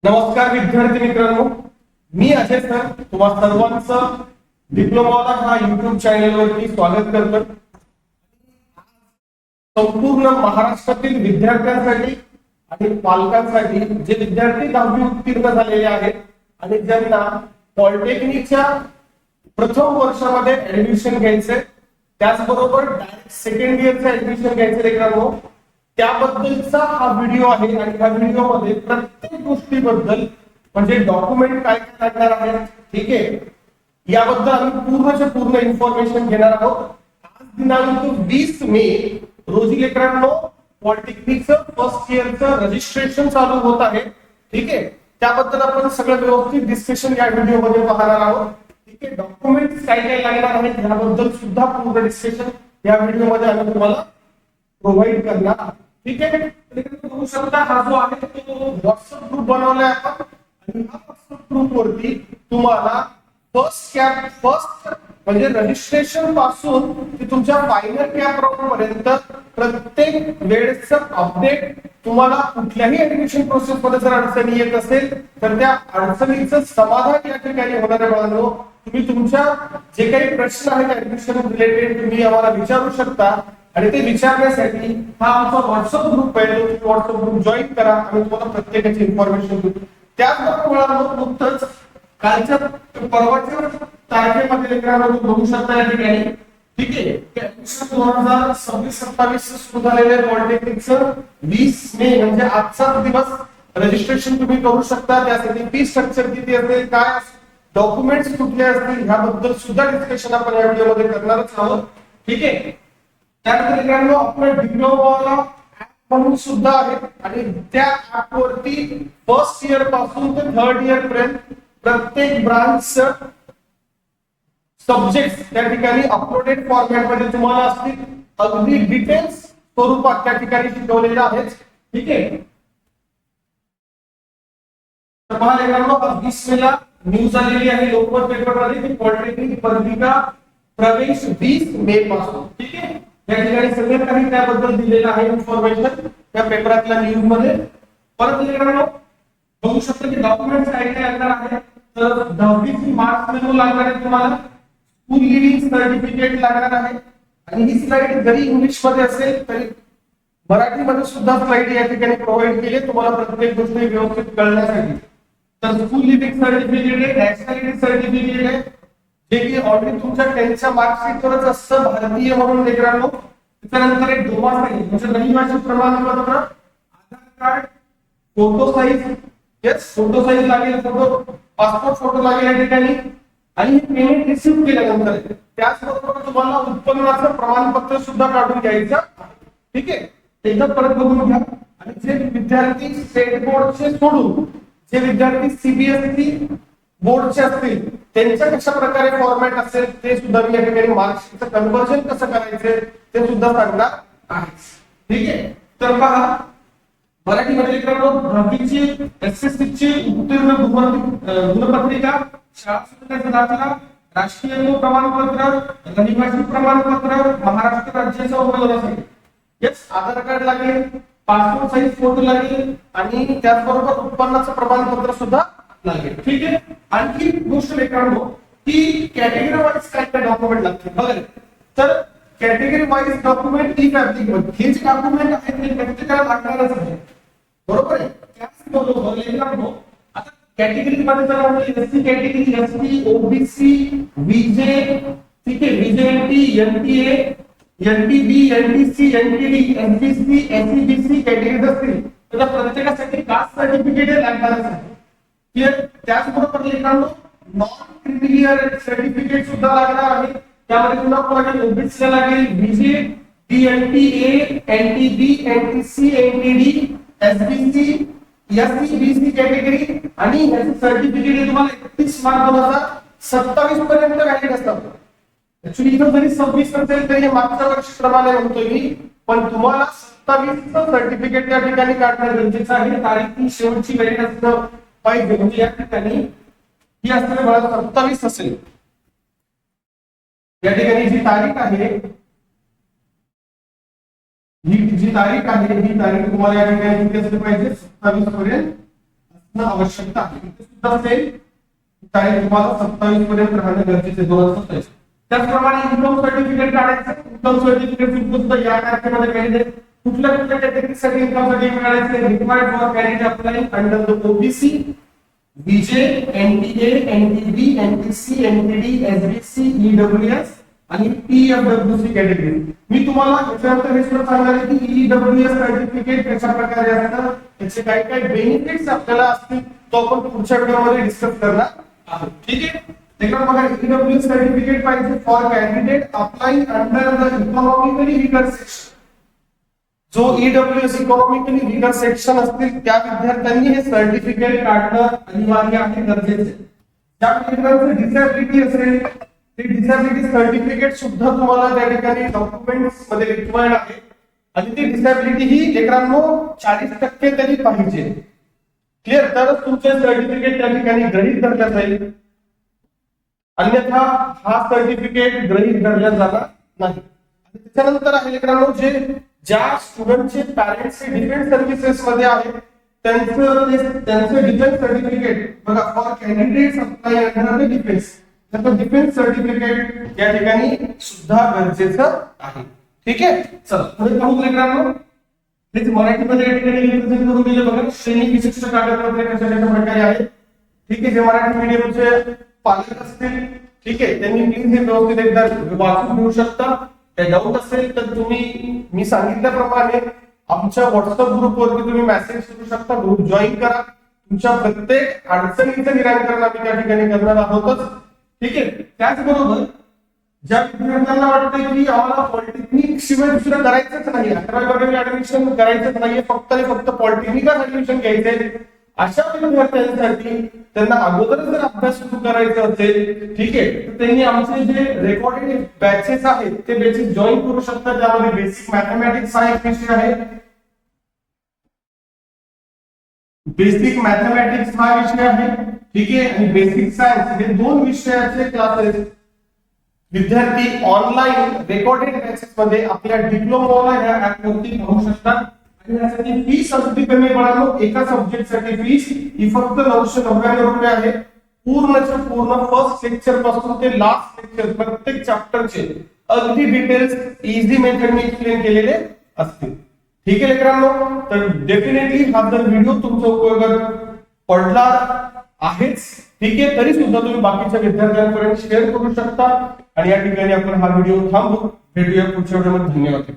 नमस्कार विद्यार्थी मित्रांनो, मी अजय सर तुम्हा सर्वांचं डिप्लोमाला हा युट्यूब चॅनलवरती स्वागत करतो। संपूर्ण महाराष्ट्रातील विद्यार्थ्यांसाठी आणि पालकांसाठी जे विद्यार्थी 10वी उत्तीर्ण झालेले आहेत आणि ज्यांना पॉलिटेक्निकच्या प्रथम वर्षामध्ये ऍडमिशन घ्यायचंय, त्याचबरोबर डायरेक्ट सेकंड इयरचं ऍडमिशन घ्यायचं मित्रांनो, त्याबद्दलचा हा व्हिडिओ आहे। आणि ह्या व्हिडिओमध्ये प्रत्येक गोष्टीबद्दल म्हणजे डॉक्युमेंट काय काय लागणार आहे, ठीक आहे, याबद्दल आम्ही पूर्णच्या पूर्ण इन्फॉर्मेशन घेणार आहोत। आज दिनांक 20 मे रोजी लेकरांनो पॉलिटेक्निकचं फर्स्ट इयरचं रजिस्ट्रेशन चालू होत आहे, ठीक आहे। त्याबद्दल आपण सगळं व्यवस्थित डिस्कशन या व्हिडिओमध्ये पाहणार आहोत, ठीक आहे। डॉक्युमेंट्स काय काय लागणार आहेत याबद्दल सुद्धा पूर्ण डिस्कशन या व्हिडिओमध्ये आम्ही तुम्हाला प्रोव्हाइड करणार, ठीक आहे। बघू शकता हा जो आहे तो व्हॉट्सअप ग्रुप बनवलाय आपण, आणि हा व्हॉट्सअप ग्रुप वरती तुम्हाला फर्स्ट म्हणजे रजिस्ट्रेशन पासून ते तुमच्या फायनल कॅप राऊंड पर्यंत प्रत्येक वेळेचं अपडेट तुम्हाला कुठल्याही ऍडमिशन प्रोसेस मध्ये जर अडचणी येत असेल तर त्या अडचणीचं समाधान या ठिकाणी होणार आहे बाळांनो। तुम्ही तुमच्या जे काही प्रश्न आहेत ऍडमिशन रिलेटेड तुम्ही आम्हाला विचारू शकता, आणि ते विचारण्यासाठी हा आमचा व्हॉट्सअप ग्रुप आहे, तो व्हॉट्सअप ग्रुप जॉईन करा आणि तुम्हाला प्रत्येकाची इन्फॉर्मेशन देऊ। त्याचबरोबर नुकतंच कालच्या परवाच्या तारखेमध्ये लेकरांना बघू शकता या ठिकाणी, ठीक आहे, 2026-27 सुरू झालेले पॉलिटेक्निकचं 20 मे म्हणजे आजचा दिवस रजिस्ट्रेशन तुम्ही करू शकता। त्यासाठी फी स्ट्रक्चर किती असेल, काय डॉक्युमेंट्स कुठले असतील याबद्दल सुद्धा डिस्कशन आपण या व्हिडिओमध्ये करणारच आहोत, ठीक आहे। त्यानंतर मित्रांनो आपलं डिप्लोमाला ऍप म्हणून सुद्धा आहे, आणि त्या ऍप वरती फर्स्ट इयर पासून ते थर्ड इयर पर्यंत प्रत्येक ब्रांचचं सब्जेक्ट त्या ठिकाणी अपलोडेड फॉर्मॅट मध्ये तुम्हाला असतील, अगदी डिटेल्स स्वरूपात त्या ठिकाणी शिकवलेलं आहे, ठीक आहे। तर पहा मित्रांनो 20 मेला न्यूज आलेली आहे लोकमत पेपरमध्ये की पॉलिटेक्निक पदविका प्रवेश 20 मे पासून, ठीक आहे। या ठिकाणी सगळं काही त्याबद्दल दिलेलं आहे इन्फॉर्मेशन त्या पेपरातल्या न्यूज मध्ये। परत मित्रांनो बघू शकता की डॉक्युमेंट्स काय काय लागणार आहे, तर 10वी मार्क्स मेमो लागणार आहे, तुम्हाला स्कूल लिव्हिंग सर्टिफिकेट लागणार आहे, आणि ही स्लाइड जरी इंग्लिश मध्ये असेल तरी मराठीमध्ये सुद्धा स्लाइड या ठिकाणी प्रोव्हाइड केली तुम्हाला प्रत्येक गोष्ट व्यवस्थित कळण्यासाठी। तर स्कूल लिव्हिंग सर्टिफिकेट आहे, नॅशनॅलिटी सर्टिफिकेट आहे, जे की ऑलरेडी तुमच्या 10च्या मार्कशीटवरच असतं भारतीय म्हणून लेकरांनो। त्यानंतर एक डोमासाईल म्हणजे रहिवासी प्रमाणपत्र, Aadhaar card, photo size, yes photo size लागेल, फोटो पासपोर्ट फोटो लागेल या ठिकाणी, आणि पेमेंट रिसीव्ह केल्यानंतर त्याचबरोबर तुम्हाला उत्पन्नाचं प्रमाणपत्र सुद्धा काढून घ्यायचं, ठीक आहे। त्याचं परत बघून घ्या। आणि जे विद्यार्थी स्टेट बोर्डचे सोडून जे विद्यार्थी सीबीएसई बोर्डचे असतील त्यांच्या कशा प्रकारे फॉर्मॅट असेल ते सुद्धा मी या ठिकाणी मार्कशीटचं कन्व्हर्जन कसं करायचं ते सुद्धा सांगणार आहे, ठीक आहे। तर पहा मराठीमध्ये मित्रांनो 10वीची एसएससीची उत्तीर्ण गुणपत्रिका, शाळा सुटण्याचा दाखला, राष्ट्रीय प्रमाणपत्र, रहिवासी प्रमाणपत्र, महाराष्ट्र राज्याचा ओळख, येस आधार कार्ड लागेल, पासपोर्ट साईज फोटो लागेल, आणि त्याचबरोबर उत्पन्नाचं प्रमाणपत्र सुद्धा लागेल, ठीक आहे। आणखी गोष्ट लेकरांनो की कॅटेगरी वाईज काय काय डॉक्युमेंट लागतील बघा। तर category wise document E fabric हे जे डॉक्युमेंट आहेत ते प्रत्येकाला लागणारच आहे, बरोबर आहे। त्याचबरोबर लेकरांनो आता कॅटेगरी मध्ये जर आपण SC category, ST, OBC, VJ, ठीक आहे, VJNT, NTA, NTB, NTC, NTD, NBC, SCBC category असतील तर प्रत्येकासाठी कास्ट सर्टिफिकेट लागणारच आहे, त्याचबरोबर लेकरांनो नॉन क्रिमिलियर सर्टिफिकेट सुद्धा लागणार आहे। त्यामध्ये तुम्हाला लागेल ओबीसी लागेल, VJ, DNTA, NTB, NTC, NTD, SBC, SCBC category, आणि याचे सर्टिफिकेट तुम्हाला 31 मार्च 2027 पर्यंत व्हॅलिड असतात। ऍक्च्युअली इथं जरी 26 असेल तरी मागच्या वर्षीप्रमाणे म्हणतोय मी, पण तुम्हाला 27चं सर्टिफिकेट या ठिकाणी काढणं गरजेचं आहे। तारीख ही शेवटची व्हॅलिड असणं पाहिजे, म्हणजे या ठिकाणी ही असणारे 27 असेल। या ठिकाणी जी तारीख आहे ही तारीख तुम्हाला या ठिकाणी किती असली पाहिजे 27 पर्यंत असणं आवश्यकता आहे. इथे सुद्धा सेम तारीख तुम्हाला 27 पर्यंत राहणं गरजेचे 2027. त्याचप्रमाणे इन्कम सर्टिफिकेट काढायचं. इन्कम सर्टिफिकेट सुद्धा या तारखेमध्ये कॅन्डिडेट कुठल्या कुठल्या कॅटेगरीसाठी इन्कम सर्टिफिकेट काढायचे. Required for candidate applying under the OBC, BJ, NTA, NTB, NTC, NTD, SBC, EWS आणि पीएफडब्ल्यूसी कॅटेगरी. मी तुम्हाला याच्यानंतर हे सुद्धा सांगणार आहे की ईडब्ल्यूएस सर्टिफिकेट कशा प्रकारे असतं, त्याचे काय काय बेनिफिट्स आपल्याला असतील तो आपण पुढच्या व्हिडिओमध्ये डिस्कस करणार आहोत. ठीक आहे. देखील बघा ईडब्ल्यूएस सर्टिफिकेट पाहिजे for candidate applying under the economically weaker section. जो ईडब्ल्यूएस इकॉनॉमिकली वीकर सेक्शन असतील त्या विद्यार्थ्यांनी हे सर्टिफिकेट काढणं अनिवार्य आहे, गरजेचे. ज्या विद्यार्थ्यांची डिसॅबिलिटी असेल ते डिसॅबिलिटी सर्टिफिकेट सुद्धा तुम्हाला त्या ठिकाणी डॉक्युमेंट्स मध्ये रिक्वायर्ड आहे आणि ती डिसॅबिलिटी ही लेकरांनो 40% तरी पाहिजे. क्लिअर, तरच तुमचे सर्टिफिकेट त्या ठिकाणी गृहीत धरलं जाईल, अन्यथा हा सर्टिफिकेट गृहीत धरला जाणार नाही. आणि त्याच्यानंतर आहे लेकरांनो जे ज्या स्टुडंटचे पॅरेंट्स डिफेन्स सर्व्हिसेस मध्ये आहेत त्यांचं डिफेन्स सर्टिफिकेट बघा for candidates apply under the defence, त्याचं डिफेन्स सर्टिफिकेट या ठिकाणी सुद्धा गरजेचं आहे. ठीक आहे. चला पुढे पाहू लेकरांनो. हेच मराठीमध्ये या ठिकाणी रिप्रेझेंट करून दिले बघा. श्रेणी विशिष्ट कागदपत्रे कशा कशा प्रकारे आहेत. ठीक आहे. जे मराठी मीडियमचे पालक असतील ठीक आहे त्यांनी प्लीज हे व्यवस्थित एकदा वाचून घेऊ शकता. काही डाऊट असेल तर तुम्ही मी सांगितल्याप्रमाणे आमच्या व्हॉट्सअप ग्रुपवरती तुम्ही मेसेज करू शकता, ग्रुप जॉईन करा. तुमच्या प्रत्येक अडचणीचं निराकरण आम्ही त्या ठिकाणी करणार आहोतच. ठीक आहे. त्याचबरोबर ज्या विद्यार्थ्यांना वाटतं की आम्हाला पॉलिटेक्निक शिवाय दुसरं करायचंच नाही, 11वी ऍडमिशन करायचंच नाहीये, फक्त पॉलिटेक्निकल ऍडमिशन घ्यायचंय, अशा विद्यार्थ्यांसाठी त्यांना अगोदर जर अभ्यास सुरू करायचा असेल ठीक आहे तर त्यांनी आमचे जे रेकॉर्डेड बॅचेस आहेत ते बॅचेस जॉईन करू शकतात. त्यामध्ये बेसिक मॅथमॅटिक्स हा एक विषय आहे, बेसिक मॅथमॅटिक्स हा विषय आहे ठीक आहे, आणि बेसिक सायन्स हे 2 विषयाचे क्लासेस विद्यार्थी ऑनलाईन रेकॉर्डेड बॅचेस मध्ये आपल्या डिप्लोमाला या ऍप वरती पाहू शकतात. आणि यासाठी फीस अगदी कमी पडतो. एका सब्जेक्ट साठी फीस ही फक्त 999 रुपये आहे. पूर्णच्या पूर्ण फर्स्ट लेक्चर पासून ते लास्ट लेक्चर प्रत्येक चॅप्टरचे अगदी डिटेल्स इझी मेथडने एक्सप्लेन केलेले असतील. ठीक आहे लेकरांनो. तर डेफिनेटली हा जर व्हिडिओ तुमचा उपयोगात पडला आहेच ठीक आहे तरी सुद्धा तुम्ही बाकीच्या विद्यार्थ्यांपर्यंत शेअर करू शकता. आणि या ठिकाणी आपण हा व्हिडिओ थांबवू. भेटूया पुढच्या व्हिडिओमध्ये. धन्यवाद.